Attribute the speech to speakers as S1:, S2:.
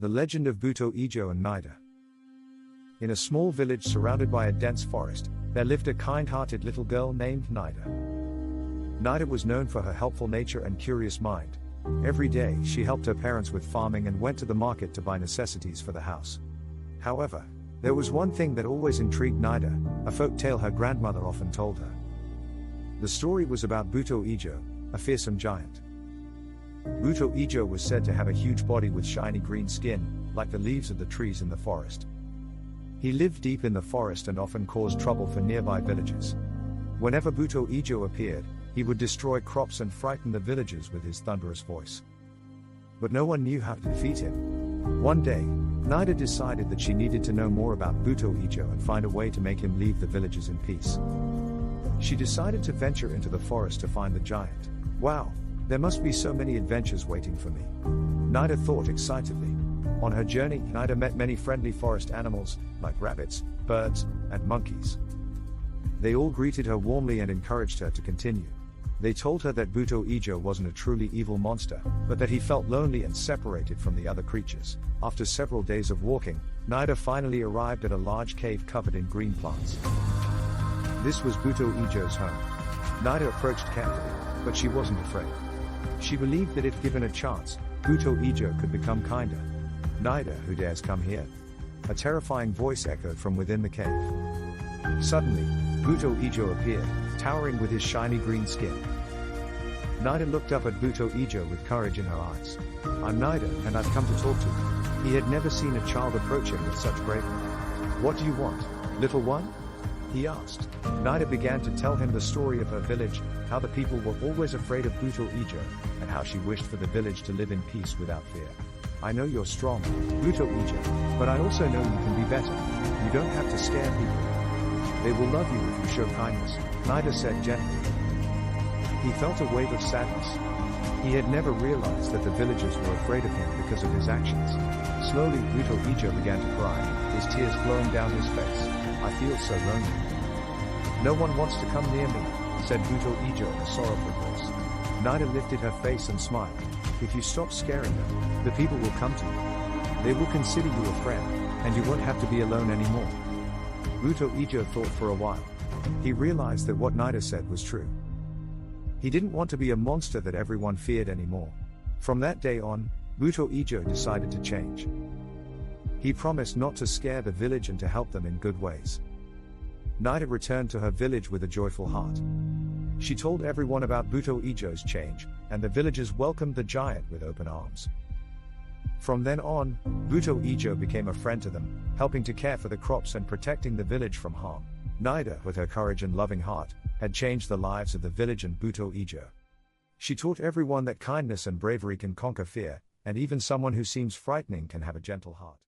S1: The legend of Buto Ijo and Nida. In a small village surrounded by a dense forest, there lived a kind-hearted little girl named Nida. Nida was known for her helpful nature and curious mind. Every day, she helped her parents with farming and went to the market to buy necessities for the house. However, there was one thing that always intrigued Nida, a folk tale her grandmother often told her. The story was about Buto Ijo, a fearsome giant. Buto Ijo was said to have a huge body with shiny green skin, like the leaves of the trees in the forest. He lived deep in the forest and often caused trouble for nearby villagers. Whenever Buto Ijo appeared, he would destroy crops and frighten the villagers with his thunderous voice. But no one knew how to defeat him. One day, Nida decided that she needed to know more about Buto Ijo and find a way to make him leave the villagers in peace. She decided to venture into the forest to find the giant. Wow! There must be so many adventures waiting for me, Nida thought excitedly. On her journey, Nida met many friendly forest animals, like rabbits, birds, and monkeys. They all greeted her warmly and encouraged her to continue. They told her that Buto Ijo wasn't a truly evil monster, but that he felt lonely and separated from the other creatures. After several days of walking, Nida finally arrived at a large cave covered in green plants. This was Buto Ijo's home. Nida approached carefully, but she wasn't afraid. She believed that if given a chance, Buto Ijo could become kinder. Nida, who dares come here? A terrifying voice echoed from within the cave. Suddenly, Buto Ijo appeared, towering with his shiny green skin. Nida looked up at Buto Ijo with courage in her eyes. "I'm Nida, and I've come to talk to you." He had never seen a child approach him with such bravery. "What do you want, little one?" he asked. Nida began to tell him the story of her village, how the people were always afraid of Buto Ijo, and how she wished for the village to live in peace without fear. "I know you're strong, Buto Ijo, but I also know you can be better. You don't have to scare people. They will love you if you show kindness," Nida said gently. He felt a wave of sadness. He had never realized that the villagers were afraid of him because of his actions. Slowly, Buto Ijo began to cry, his tears flowing down his face. "I feel so lonely. No one wants to come near me," said Buto Ijo in a sorrowful voice. Nida lifted her face and smiled. "If you stop scaring them, the people will come to you. They will consider you a friend, and you won't have to be alone anymore." Buto Ijo thought for a while. He realized that what Nida said was true. He didn't want to be a monster that everyone feared anymore. From that day on, Buto Ijo decided to change. He promised not to scare the village and to help them in good ways. Nida returned to her village with a joyful heart. She told everyone about Buto Ijo's change, and the villagers welcomed the giant with open arms. From then on, Buto Ijo became a friend to them, helping to care for the crops and protecting the village from harm. Nida, with her courage and loving heart, had changed the lives of the village and Buto Ijo. She taught everyone that kindness and bravery can conquer fear, and even someone who seems frightening can have a gentle heart.